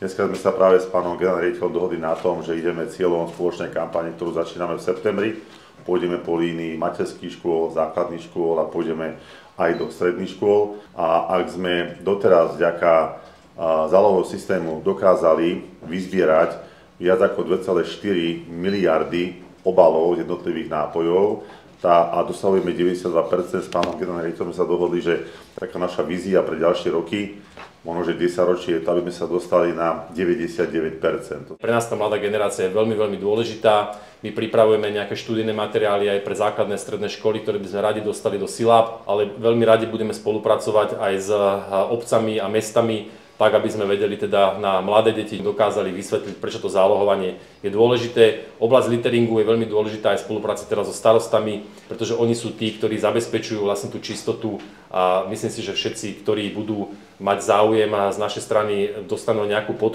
Dneska sme sa práve s pánom generálnym riaditeľom dohodli na tom, že ideme cieľom spoločnej kampane, ktorú začíname v septembri. Pôjdeme po línii materských škôl, základných škôl a pôjdeme aj do stredných škôl. A ak sme doteraz vďaka zálohového systému dokázali vyzbierať viac ako 2,4 miliardy obalov z jednotlivých nápojov a dosahujeme 92%, s pánom generálnym riaditeľom sa dohodli, že taká naša vízia pre ďalšie roky, možno že 10 ročie, to aby sme sa dostali na 99%. Pre nás tá mladá generácia je veľmi, veľmi dôležitá. My pripravujeme nejaké študijné materiály aj pre základné stredné školy, ktoré by sme radi dostali do SILAB, ale veľmi radi budeme spolupracovať aj s obcami a mestami, tak aby sme vedeli teda na mladé deti dokázali vysvetliť, prečo to zálohovanie je dôležité. Oblasť literingu je veľmi dôležitá aj v spolupráci teraz so starostami, pretože oni sú tí, ktorí zabezpečujú vlastne tú čistotu a myslím si, že všetci, ktorí budú mať záujem a z našej strany dostanú nejakú podporu.